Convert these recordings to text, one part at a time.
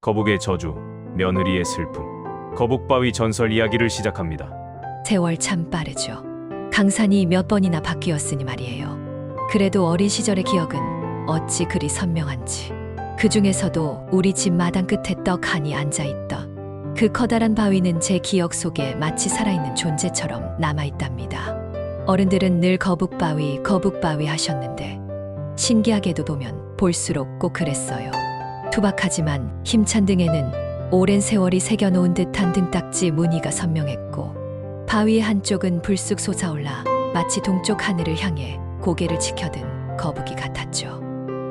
거북의 저주, 며느리의 슬픔, 거북바위 전설 이야기를 시작합니다. 세월 참 빠르죠. 강산이 몇 번이나 바뀌었으니 말이에요. 그래도 어린 시절의 기억은 어찌 그리 선명한지. 그 중에서도 우리 집 마당 끝에 떡하니 앉아있던 그 커다란 바위는 제 기억 속에 마치 살아있는 존재처럼 남아있답니다. 어른들은 늘 거북바위, 거북바위 하셨는데 신기하게도 보면 볼수록 꼭 그랬어요. 투박하지만 힘찬 등에는 오랜 세월이 새겨놓은 듯한 등딱지 무늬가 선명했고 바위의 한쪽은 불쑥 솟아올라 마치 동쪽 하늘을 향해 고개를 지켜든 거북이 같았죠.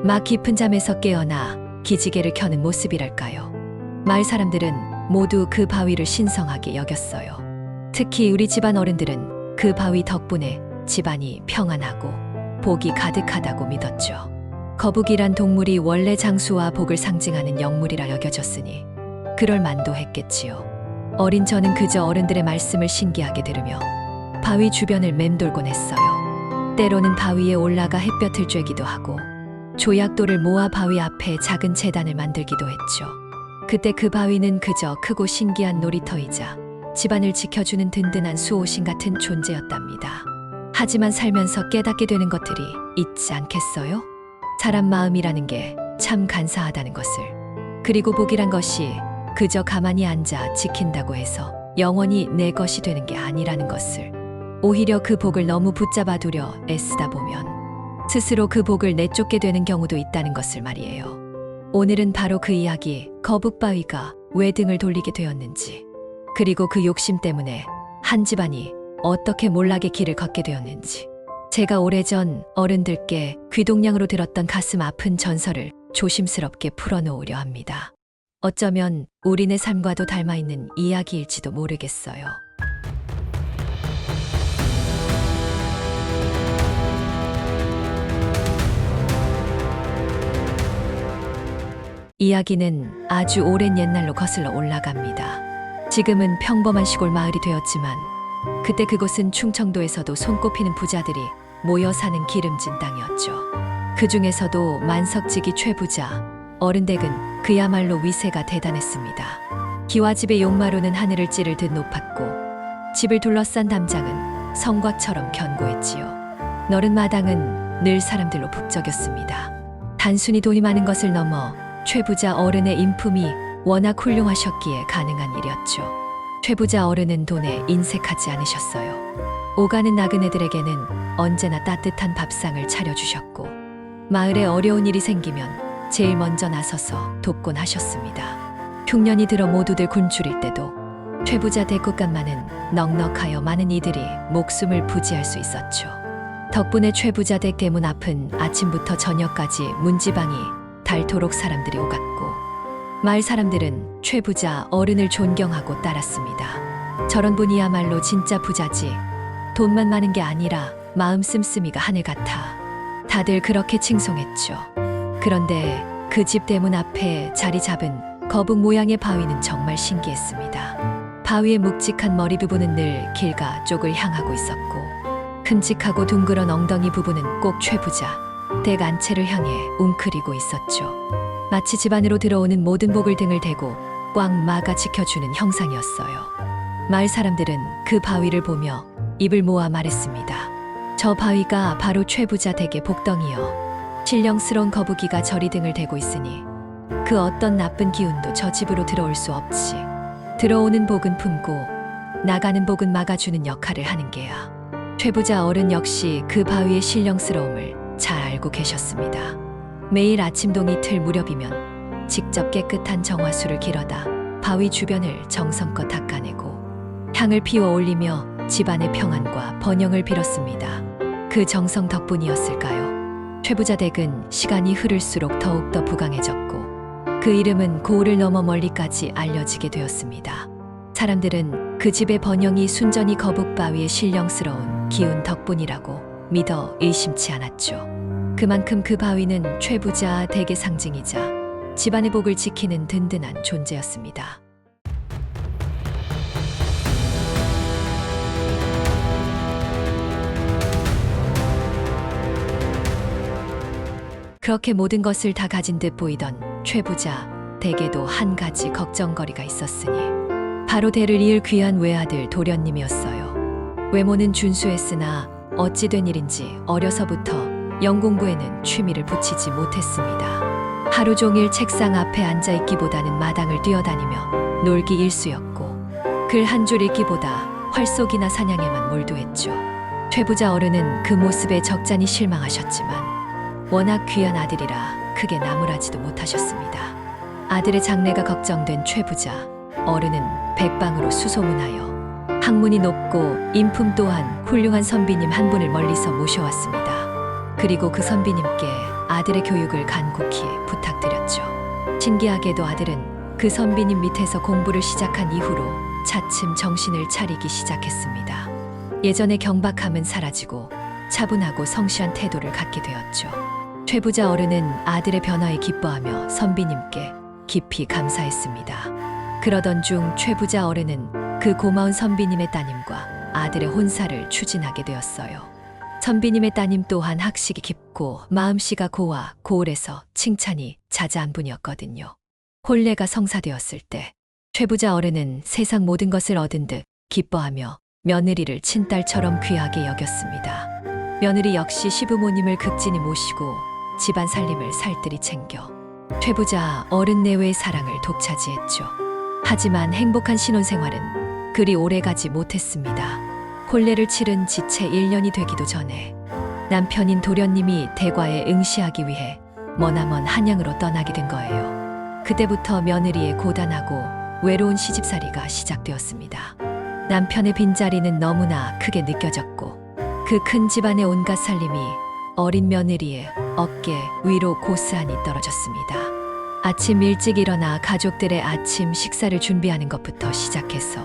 막 깊은 잠에서 깨어나 기지개를 켜는 모습이랄까요. 마을 사람들은 모두 그 바위를 신성하게 여겼어요. 특히 우리 집안 어른들은 그 바위 덕분에 집안이 평안하고 복이 가득하다고 믿었죠. 거북이란 동물이 원래 장수와 복을 상징하는 영물이라 여겨졌으니 그럴 만도 했겠지요. 어린 저는 그저 어른들의 말씀을 신기하게 들으며 바위 주변을 맴돌곤 했어요. 때로는 바위에 올라가 햇볕을 쬐기도 하고 조약돌을 모아 바위 앞에 작은 제단을 만들기도 했죠. 그때 그 바위는 그저 크고 신기한 놀이터이자 집안을 지켜주는 든든한 수호신 같은 존재였답니다. 하지만 살면서 깨닫게 되는 것들이 있지 않겠어요? 사람 마음이라는 게 참 간사하다는 것을. 그리고 복이란 것이 그저 가만히 앉아 지킨다고 해서 영원히 내 것이 되는 게 아니라는 것을. 오히려 그 복을 너무 붙잡아 두려 애쓰다 보면 스스로 그 복을 내쫓게 되는 경우도 있다는 것을 말이에요. 오늘은 바로 그 이야기, 거북바위가 왜 등을 돌리게 되었는지, 그리고 그 욕심 때문에 한 집안이 어떻게 몰락의 길을 걷게 되었는지, 제가 오래전 어른들께 귀동냥으로 들었던 가슴 아픈 전설을 조심스럽게 풀어놓으려 합니다. 어쩌면 우리네 삶과도 닮아있는 이야기일지도 모르겠어요. 이야기는 아주 오랜 옛날로 거슬러 올라갑니다. 지금은 평범한 시골 마을이 되었지만 그때 그곳은 충청도에서도 손꼽히는 부자들이 모여 사는 기름진 땅이었죠. 그 중에서도 만석지기 최부자 어른댁은 그야말로 위세가 대단했습니다. 기와집의 용마루는 하늘을 찌를 듯 높았고 집을 둘러싼 담장은 성곽처럼 견고했지요. 너른 마당은 늘 사람들로 북적였습니다. 단순히 돈이 많은 것을 넘어 최부자 어른의 인품이 워낙 훌륭하셨기에 가능한 일이었죠. 최부자 어른은 돈에 인색하지 않으셨어요. 오가는 나그네들에게는 언제나 따뜻한 밥상을 차려주셨고 마을에 어려운 일이 생기면 제일 먼저 나서서 돕곤 하셨습니다. 흉년이 들어 모두들 굶주릴 때도 최부자 댁곳간만은 넉넉하여 많은 이들이 목숨을 부지할 수 있었죠. 덕분에 최부자 댁 대문 앞은 아침부터 저녁까지 문지방이 닳도록 사람들이 오갔고 마을 사람들은 최부자 어른을 존경하고 따랐습니다. 저런 분이야말로 진짜 부자지 돈만 많은 게 아니라 마음 씀씀이가 하늘 같아 다들 그렇게 칭송했죠. 그런데 그 집 대문 앞에 자리 잡은 거북 모양의 바위는 정말 신기했습니다. 바위의 묵직한 머리 부분은 늘 길가 쪽을 향하고 있었고 큼직하고 둥그런 엉덩이 부분은 꼭 최부자 댁 안채를 향해 웅크리고 있었죠. 마치 집 안으로 들어오는 모든 복을 등을 대고 꽉 막아 지켜주는 형상이었어요. 마을 사람들은 그 바위를 보며 입을 모아 말했습니다. 저 바위가 바로 최부자 댁의 복덩이여. 신령스러운 거북이가 저리 등을 대고 있으니 그 어떤 나쁜 기운도 저 집으로 들어올 수 없지. 들어오는 복은 품고 나가는 복은 막아주는 역할을 하는 게야. 최부자 어른 역시 그 바위의 신령스러움을 잘 알고 계셨습니다. 매일 아침 동이 틀 무렵이면 직접 깨끗한 정화수를 길어다 바위 주변을 정성껏 닦아내고 향을 피워 올리며 집안의 평안과 번영을 빌었습니다. 그 정성 덕분이었을까요? 최부자 댁은 시간이 흐를수록 더욱더 부강해졌고 그 이름은 고을을 넘어 멀리까지 알려지게 되었습니다. 사람들은 그 집의 번영이 순전히 거북바위의 신령스러운 기운 덕분이라고 믿어 의심치 않았죠. 그만큼 그 바위는 최부자 댁의 상징이자 집안의 복을 지키는 든든한 존재였습니다. 그렇게 모든 것을 다 가진 듯 보이던 최부자 댁에도 한 가지 걱정거리가 있었으니 바로 대를 이을 귀한 외아들 도련님이었어요. 외모는 준수했으나 어찌 된 일인지 어려서부터 영공부에는 취미를 붙이지 못했습니다. 하루 종일 책상 앞에 앉아있기보다는 마당을 뛰어다니며 놀기 일쑤였고 글 한 줄 읽기보다 활쏘기나 사냥에만 몰두했죠. 최부자 어른은 그 모습에 적잖이 실망하셨지만 워낙 귀한 아들이라 크게 나무라지도 못하셨습니다. 아들의 장래가 걱정된 최부자 어른은 백방으로 수소문하여 학문이 높고 인품 또한 훌륭한 선비님 한 분을 멀리서 모셔왔습니다. 그리고 그 선비님께 아들의 교육을 간곡히 부탁드렸죠. 신기하게도 아들은 그 선비님 밑에서 공부를 시작한 이후로 차츰 정신을 차리기 시작했습니다. 예전의 경박함은 사라지고 차분하고 성실한 태도를 갖게 되었죠. 최부자 어른은 아들의 변화에 기뻐하며 선비님께 깊이 감사했습니다. 그러던 중 최부자 어른은 그 고마운 선비님의 따님과 아들의 혼사를 추진하게 되었어요. 선비님의 따님 또한 학식이 깊고 마음씨가 고와 고울해서 칭찬이 자자한 분이었거든요. 혼례가 성사되었을 때 최부자 어른은 세상 모든 것을 얻은 듯 기뻐하며 며느리를 친딸처럼 귀하게 여겼습니다. 며느리 역시 시부모님을 극진히 모시고 집안 살림을 살뜰히 챙겨 최부자 어른 내외의 사랑을 독차지했죠. 하지만 행복한 신혼생활은 그리 오래가지 못했습니다. 혼례를 치른 지 채 1년이 되기도 전에 남편인 도련님이 대과에 응시하기 위해 머나먼 한양으로 떠나게 된 거예요. 그때부터 며느리의 고단하고 외로운 시집살이가 시작되었습니다. 남편의 빈자리는 너무나 크게 느껴졌고 그 큰 집안의 온갖 살림이 어린 며느리의 어깨 위로 고스란히 떨어졌습니다. 아침 일찍 일어나 가족들의 아침 식사를 준비하는 것부터 시작해서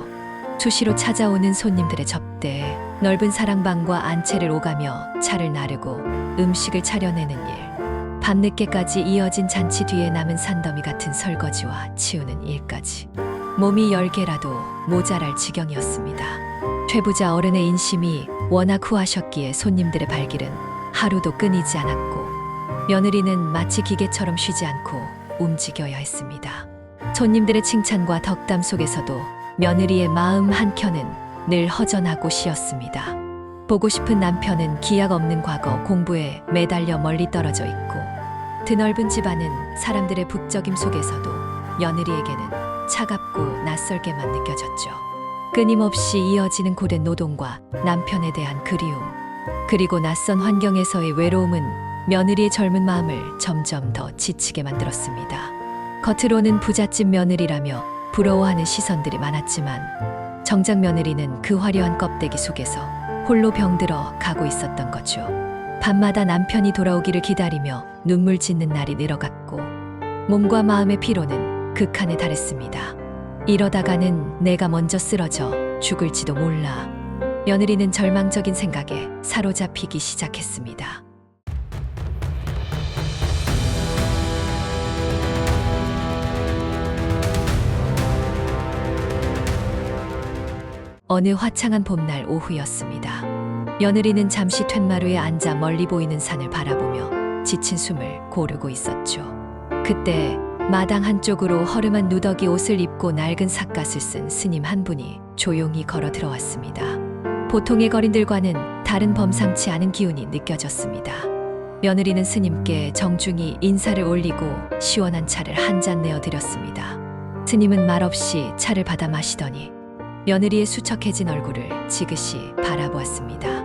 수시로 찾아오는 손님들의 접대, 넓은 사랑방과 안채를 오가며 차를 나르고 음식을 차려내는 일, 밤늦게까지 이어진 잔치 뒤에 남은 산더미 같은 설거지와 치우는 일까지 몸이 10개라도 모자랄 지경이었습니다. 최부자 어른의 인심이 워낙 후하셨기에 손님들의 발길은 하루도 끊이지 않았고 며느리는 마치 기계처럼 쉬지 않고 움직여야 했습니다. 손님들의 칭찬과 덕담 속에서도 며느리의 마음 한켠은 늘 허전하고 쉬었습니다. 보고 싶은 남편은 기약 없는 과거 공부에 매달려 멀리 떨어져 있고 드넓은 집안은 사람들의 북적임 속에서도 며느리에게는 차갑고 낯설게만 느껴졌죠. 끊임없이 이어지는 고된 노동과 남편에 대한 그리움, 그리고 낯선 환경에서의 외로움은 며느리의 젊은 마음을 점점 더 지치게 만들었습니다. 겉으로는 부잣집 며느리라며 부러워하는 시선들이 많았지만 정작 며느리는 그 화려한 껍데기 속에서 홀로 병들어 가고 있었던 거죠. 밤마다 남편이 돌아오기를 기다리며 눈물 짓는 날이 늘어갔고 몸과 마음의 피로는 극한에 달했습니다. 이러다가는 내가 먼저 쓰러져 죽을지도 몰라. 며느리는 절망적인 생각에 사로잡히기 시작했습니다. 어느 화창한 봄날 오후였습니다. 며느리는 잠시 툇마루에 앉아 멀리 보이는 산을 바라보며 지친 숨을 고르고 있었죠. 그때 마당 한쪽으로 허름한 누더기 옷을 입고 낡은 삿갓을 쓴 스님 한 분이 조용히 걸어 들어왔습니다. 보통의 거린들과는 다른 범상치 않은 기운이 느껴졌습니다. 며느리는 스님께 정중히 인사를 올리고 시원한 차를 한 잔 내어드렸습니다. 스님은 말없이 차를 받아 마시더니 며느리의 수척해진 얼굴을 지그시 바라보았습니다.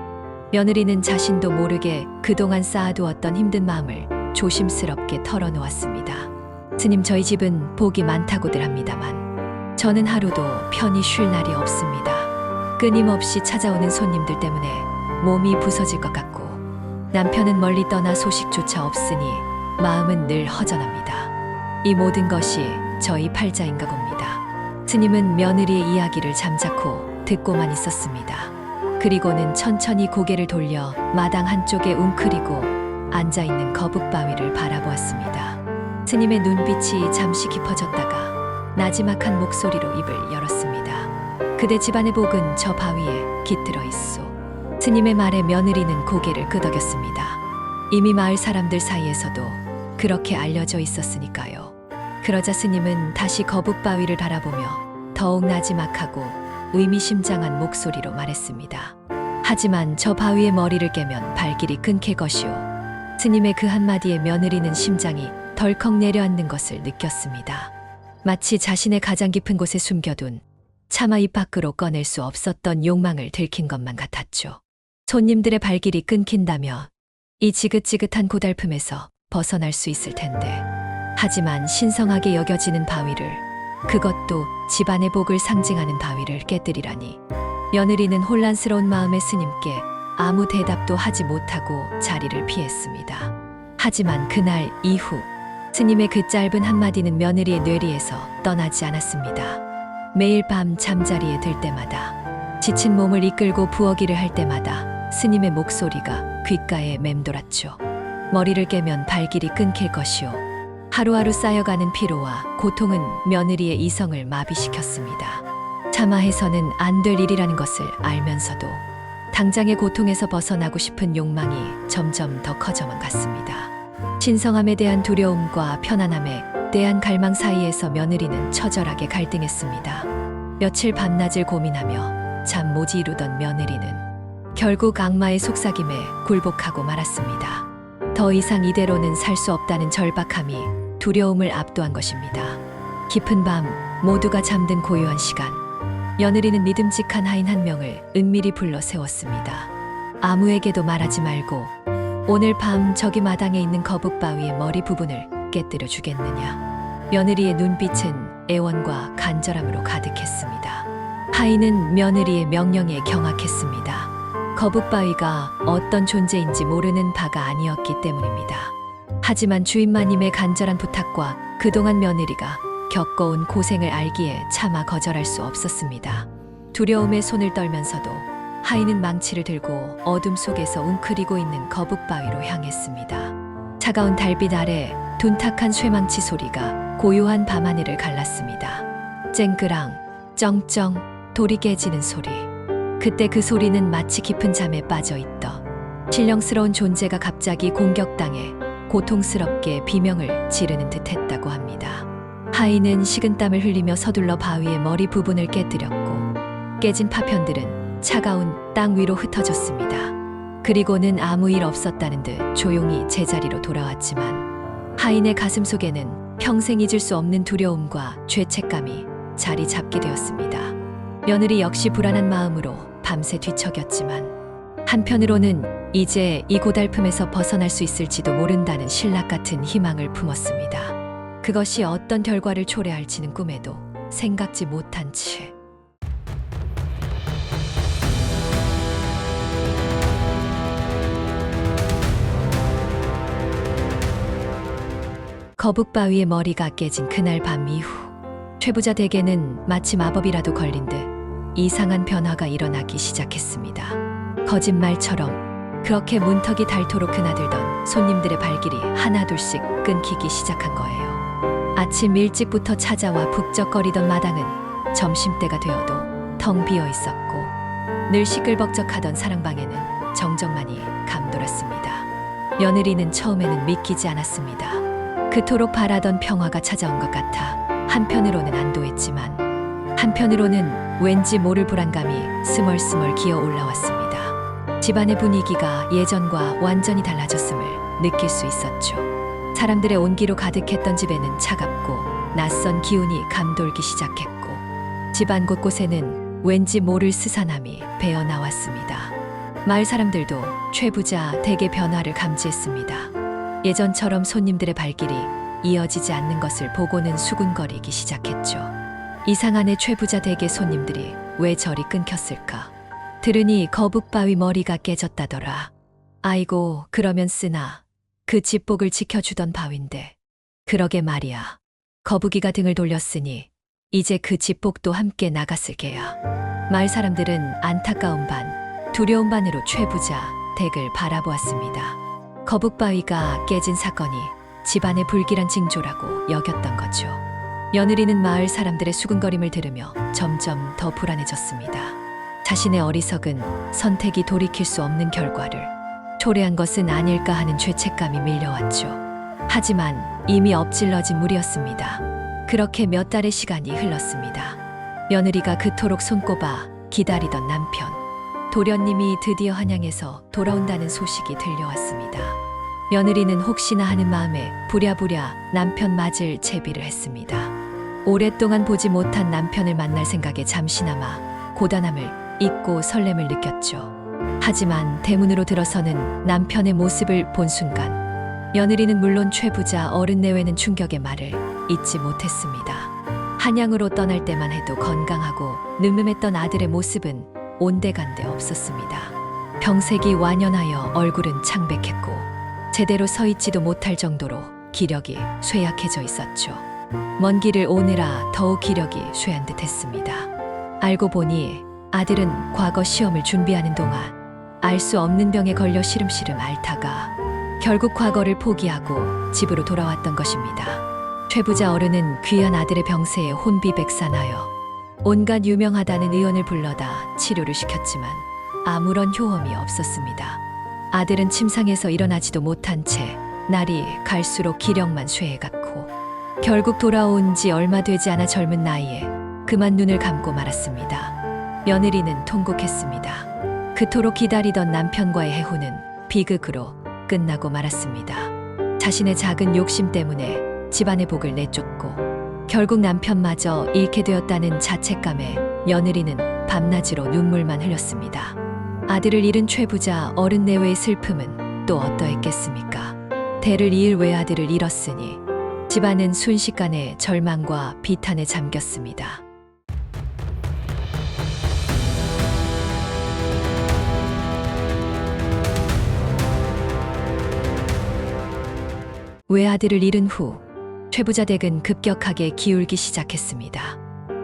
며느리는 자신도 모르게 그동안 쌓아두었던 힘든 마음을 조심스럽게 털어놓았습니다. 스님, 저희 집은 복이 많다고들 합니다만 저는 하루도 편히 쉴 날이 없습니다. 끊임없이 찾아오는 손님들 때문에 몸이 부서질 것 같고 남편은 멀리 떠나 소식조차 없으니 마음은 늘 허전합니다. 이 모든 것이 저희 팔자인가 봅니다. 스님은 며느리의 이야기를 잠자코 듣고만 있었습니다. 그리고는 천천히 고개를 돌려 마당 한쪽에 웅크리고 앉아있는 거북바위를 바라보았습니다. 스님의 눈빛이 잠시 깊어졌다가 나지막한 목소리로 입을 열었습니다. 그대 집안의 복은 저 바위에 깃들어 있소. 스님의 말에 며느리는 고개를 끄덕였습니다. 이미 마을 사람들 사이에서도 그렇게 알려져 있었으니까요. 그러자 스님은 다시 거북바위를 바라보며 더욱 나지막하고 의미심장한 목소리로 말했습니다. 하지만 저 바위의 머리를 깨면 발길이 끊길 것이오. 스님의 그 한마디에 며느리는 심장이 덜컥 내려앉는 것을 느꼈습니다. 마치 자신의 가장 깊은 곳에 숨겨둔 차마 입 밖으로 꺼낼 수 없었던 욕망을 들킨 것만 같았죠. 손님들의 발길이 끊긴다며 이 지긋지긋한 고달픔에서 벗어날 수 있을 텐데. 하지만 신성하게 여겨지는 바위를, 그것도 집안의 복을 상징하는 바위를 깨뜨리라니. 며느리는 혼란스러운 마음에 스님께 아무 대답도 하지 못하고 자리를 피했습니다. 하지만 그날 이후 스님의 그 짧은 한마디는 며느리의 뇌리에서 떠나지 않았습니다. 매일 밤 잠자리에 들 때마다, 지친 몸을 이끌고 부엌일을 할 때마다 스님의 목소리가 귓가에 맴돌았죠. 머리를 깨면 발길이 끊길 것이오. 하루하루 쌓여가는 피로와 고통은 며느리의 이성을 마비시켰습니다. 차마해서는 안 될 일이라는 것을 알면서도 당장의 고통에서 벗어나고 싶은 욕망이 점점 더 커져만 갔습니다. 신성함에 대한 두려움과 편안함에 대한 갈망 사이에서 며느리는 처절하게 갈등했습니다. 며칠 밤낮을 고민하며 잠 못 이루던 며느리는 결국 악마의 속삭임에 굴복하고 말았습니다. 더 이상 이대로는 살 수 없다는 절박함이 두려움을 압도한 것입니다. 깊은 밤 모두가 잠든 고요한 시간, 며느리는 믿음직한 하인 한 명을 은밀히 불러 세웠습니다. 아무에게도 말하지 말고 오늘 밤 저기 마당에 있는 거북바위의 머리 부분을 깨뜨려 주겠느냐. 며느리의 눈빛은 애원과 간절함으로 가득했습니다. 하인은 며느리의 명령에 경악했습니다. 거북바위가 어떤 존재인지 모르는 바가 아니었기 때문입니다. 하지만 주인마님의 간절한 부탁과 그동안 며느리가 겪어온 고생을 알기에 차마 거절할 수 없었습니다. 두려움에 손을 떨면서도 하인은 망치를 들고 어둠 속에서 웅크리고 있는 거북바위로 향했습니다. 차가운 달빛 아래 둔탁한 쇠망치 소리가 고요한 밤하늘을 갈랐습니다. 쨍그랑, 쩡쩡, 돌이 깨지는 소리. 그때 그 소리는 마치 깊은 잠에 빠져 있던 신령스러운 존재가 갑자기 공격당해 고통스럽게 비명을 지르는 듯 했다고 합니다. 하인은 식은땀을 흘리며 서둘러 바위의 머리 부분을 깨뜨렸고 깨진 파편들은 차가운 땅 위로 흩어졌습니다. 그리고는 아무 일 없었다는 듯 조용히 제자리로 돌아왔지만 하인의 가슴 속에는 평생 잊을 수 없는 두려움과 죄책감이 자리 잡게 되었습니다. 며느리 역시 불안한 마음으로 밤새 뒤척였지만 한편으로는 이제 이 고달픔에서 벗어날 수 있을지도 모른다는 신락 같은 희망을 품었습니다. 그것이 어떤 결과를 초래할지는 꿈에도 생각지 못한 채 거북바위의 머리가 깨진 그날 밤 이후 최부자 댁에는 마치 마법이라도 걸린 듯 이상한 변화가 일어나기 시작했습니다. 거짓말처럼 그렇게 문턱이 닳도록 그나들던 손님들의 발길이 하나둘씩 끊기기 시작한 거예요. 아침 일찍부터 찾아와 북적거리던 마당은 점심때가 되어도 텅 비어 있었고 늘 시끌벅적하던 사랑방에는 정적만이 감돌았습니다. 며느리는 처음에는 믿기지 않았습니다. 그토록 바라던 평화가 찾아온 것 같아 한편으로는 안도했지만 한편으로는 왠지 모를 불안감이 스멀스멀 기어 올라왔습니다. 집안의 분위기가 예전과 완전히 달라졌음을 느낄 수 있었죠. 사람들의 온기로 가득했던 집에는 차갑고 낯선 기운이 감돌기 시작했고 집안 곳곳에는 왠지 모를 스산함이 배어나왔습니다. 마을 사람들도 최부자 댁의 변화를 감지했습니다. 예전처럼 손님들의 발길이 이어지지 않는 것을 보고는 수군거리기 시작했죠. 이상하네, 최부자 댁의 손님들이 왜 저리 끊겼을까? 들으니 거북바위 머리가 깨졌다더라. 아이고, 그러면 쓰나 그 집복을 지켜주던 바위인데. 그러게 말이야. 거북이가 등을 돌렸으니 이제 그 집복도 함께 나갔을 게야. 마을 사람들은 안타까운 반, 두려운 반으로 최부자 댁을 바라보았습니다. 거북바위가 깨진 사건이 집안의 불길한 징조라고 여겼던 거죠. 며느리는 마을 사람들의 수군거림을 들으며 점점 더 불안해졌습니다. 자신의 어리석은 선택이 돌이킬 수 없는 결과를 초래한 것은 아닐까 하는 죄책감이 밀려왔죠. 하지만 이미 엎질러진 물이었습니다. 그렇게 몇 달의 시간이 흘렀습니다. 며느리가 그토록 손꼽아 기다리던 남편. 도련님이 드디어 한양에서 돌아온다는 소식이 들려왔습니다. 며느리는 혹시나 하는 마음에 부랴부랴 남편 맞을 채비를 했습니다. 오랫동안 보지 못한 남편을 만날 생각에 잠시나마 고단함을 잊고 설렘을 느꼈죠. 하지만 대문으로 들어서는 남편의 모습을 본 순간 며느리는 물론 최부자 어른 내외는 충격의 말을 잊지 못했습니다. 한양으로 떠날 때만 해도 건강하고 늠름했던 아들의 모습은 온데간데 없었습니다. 병색이 완연하여 얼굴은 창백했고 제대로 서 있지도 못할 정도로 기력이 쇠약해져 있었죠. 먼 길을 오느라 더욱 기력이 쇠한 듯했습니다. 알고 보니 아들은 과거 시험을 준비하는 동안 알 수 없는 병에 걸려 시름시름 앓다가 결국 과거를 포기하고 집으로 돌아왔던 것입니다. 최부자 어른은 귀한 아들의 병세에 혼비백산하여 온갖 유명하다는 의원을 불러다 치료를 시켰지만 아무런 효험이 없었습니다. 아들은 침상에서 일어나지도 못한 채 날이 갈수록 기력만 쇠해갔고 결국 돌아온 지 얼마 되지 않아 젊은 나이에 그만 눈을 감고 말았습니다. 며느리는 통곡했습니다. 그토록 기다리던 남편과의 해후는 비극으로 끝나고 말았습니다. 자신의 작은 욕심 때문에 집안의 복을 내쫓고 결국 남편마저 잃게 되었다는 자책감에 며느리는 밤낮으로 눈물만 흘렸습니다. 아들을 잃은 최부자 어른 내외의 슬픔은 또 어떠했겠습니까? 대를 이을 외아들을 잃었으니 집안은 순식간에 절망과 비탄에 잠겼습니다. 외아들을 잃은 후 최부자 댁은 급격하게 기울기 시작했습니다.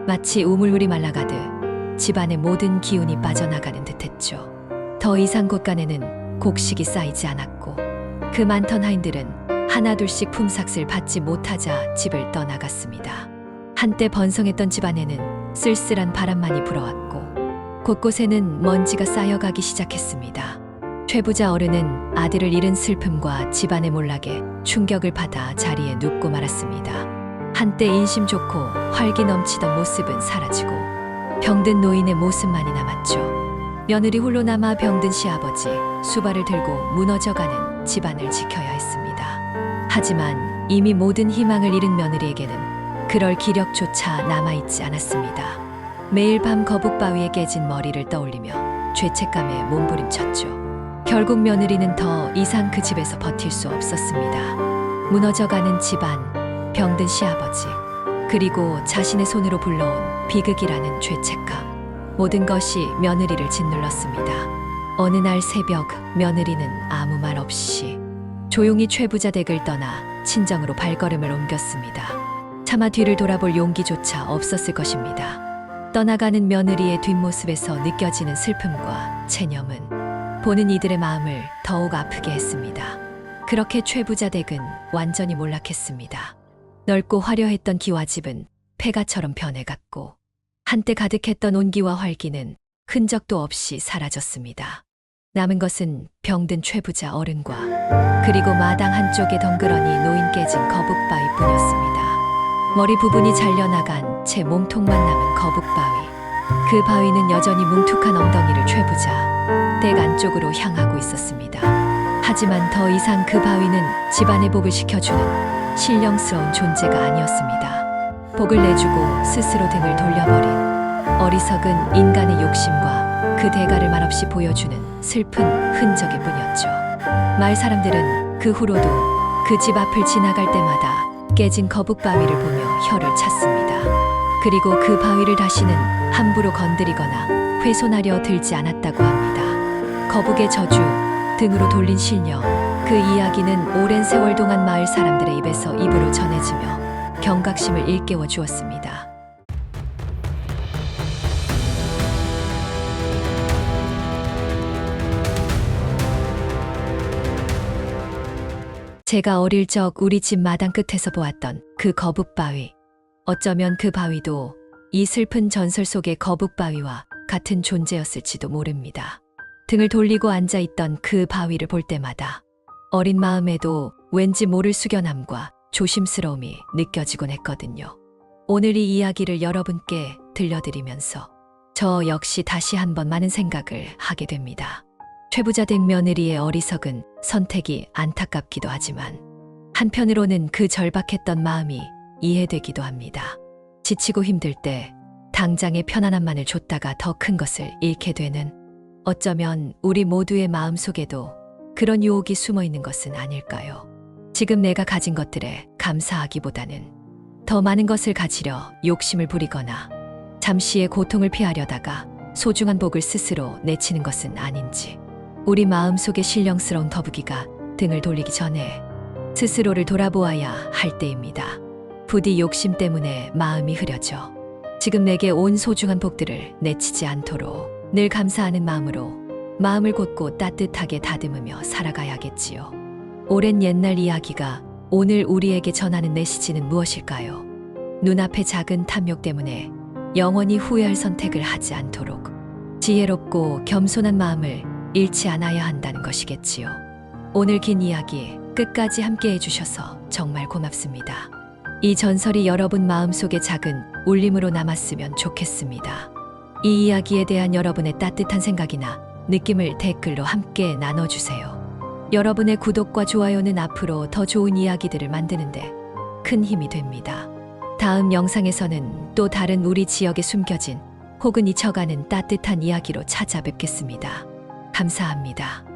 마치 우물물이 말라가듯 집안의 모든 기운이 빠져나가는 듯했죠. 더 이상 곳간에는 곡식이 쌓이지 않았고 그 많던 하인들은 하나둘씩 품삯을 받지 못하자 집을 떠나갔습니다. 한때 번성했던 집안에는 쓸쓸한 바람만이 불어왔고 곳곳에는 먼지가 쌓여가기 시작했습니다. 최부자 어른은 아들을 잃은 슬픔과 집안의 몰락에 충격을 받아 자리에 눕고 말았습니다. 한때 인심 좋고 활기 넘치던 모습은 사라지고 병든 노인의 모습만이 남았죠. 며느리 홀로 남아 병든 시아버지, 수발을 들고 무너져가는 집안을 지켜야 했습니다. 하지만 이미 모든 희망을 잃은 며느리에게는 그럴 기력조차 남아있지 않았습니다. 매일 밤 거북바위에 깨진 머리를 떠올리며 죄책감에 몸부림쳤죠. 결국 며느리는 더 이상 그 집에서 버틸 수 없었습니다. 무너져가는 집안, 병든 시아버지, 그리고 자신의 손으로 불러온 비극이라는 죄책감. 모든 것이 며느리를 짓눌렀습니다. 어느 날 새벽 며느리는 아무 말 없이 조용히 최부자 댁을 떠나 친정으로 발걸음을 옮겼습니다. 차마 뒤를 돌아볼 용기조차 없었을 것입니다. 떠나가는 며느리의 뒷모습에서 느껴지는 슬픔과 체념은 보는 이들의 마음을 더욱 아프게 했습니다. 그렇게 최부자 댁은 완전히 몰락했습니다. 넓고 화려했던 기와집은 폐가처럼 변해갔고 한때 가득했던 온기와 활기는 흔적도 없이 사라졌습니다. 남은 것은 병든 최부자 어른과 그리고 마당 한쪽에 덩그러니 놓인 깨진 거북바위뿐이었습니다. 머리 부분이 잘려나간 채 몸통만 남은 거북바위. 그 바위는 여전히 뭉툭한 엉덩이를 최부자 댁 안쪽으로 향하고 있었습니다. 하지만 더 이상 그 바위는 집안의 복을 시켜주는 신령스러운 존재가 아니었습니다. 복을 내주고 스스로 등을 돌려버린 어리석은 인간의 욕심과 그 대가를 말없이 보여주는 슬픈 흔적일 뿐이었죠. 마을 사람들은 그 후로도 그 집 앞을 지나갈 때마다 깨진 거북바위를 보며 혀를 찼습니다. 그리고 그 바위를 다시는 함부로 건드리거나 훼손하려 들지 않았다고 합니다. 거북의 저주, 등으로 돌린 실력, 그 이야기는 오랜 세월 동안 마을 사람들의 입에서 입으로 전해지며 경각심을 일깨워 주었습니다. 제가 어릴 적 우리 집 마당 끝에서 보았던 그 거북바위. 어쩌면 그 바위도 이 슬픈 전설 속의 거북바위와 같은 존재였을지도 모릅니다. 등을 돌리고 앉아있던 그 바위를 볼 때마다 어린 마음에도 왠지 모를 숙연함과 조심스러움이 느껴지곤 했거든요. 오늘 이 이야기를 여러분께 들려드리면서 저 역시 다시 한번 많은 생각을 하게 됩니다. 최부자 된 며느리의 어리석은 선택이 안타깝기도 하지만 한편으로는 그 절박했던 마음이 이해되기도 합니다. 지치고 힘들 때 당장의 편안함만을 줬다가 더 큰 것을 잃게 되는, 어쩌면 우리 모두의 마음속에도 그런 유혹이 숨어 있는 것은 아닐까요? 지금 내가 가진 것들에 감사하기보다는 더 많은 것을 가지려 욕심을 부리거나 잠시의 고통을 피하려다가 소중한 복을 스스로 내치는 것은 아닌지, 우리 마음속의 신령스러운 거북이가 등을 돌리기 전에 스스로를 돌아보아야 할 때입니다. 부디 욕심 때문에 마음이 흐려져 지금 내게 온 소중한 복들을 내치지 않도록 늘 감사하는 마음으로 마음을 곧고 따뜻하게 다듬으며 살아가야겠지요. 오랜 옛날 이야기가 오늘 우리에게 전하는 메시지는 무엇일까요? 눈앞의 작은 탐욕 때문에 영원히 후회할 선택을 하지 않도록 지혜롭고 겸손한 마음을 잃지 않아야 한다는 것이겠지요. 오늘 긴 이야기 끝까지 함께 해주셔서 정말 고맙습니다. 이 전설이 여러분 마음속에 작은 울림으로 남았으면 좋겠습니다. 이 이야기에 대한 여러분의 따뜻한 생각이나 느낌을 댓글로 함께 나눠주세요. 여러분의 구독과 좋아요는 앞으로 더 좋은 이야기들을 만드는데 큰 힘이 됩니다. 다음 영상에서는 또 다른 우리 지역에 숨겨진 혹은 잊혀가는 따뜻한 이야기로 찾아뵙겠습니다. 감사합니다.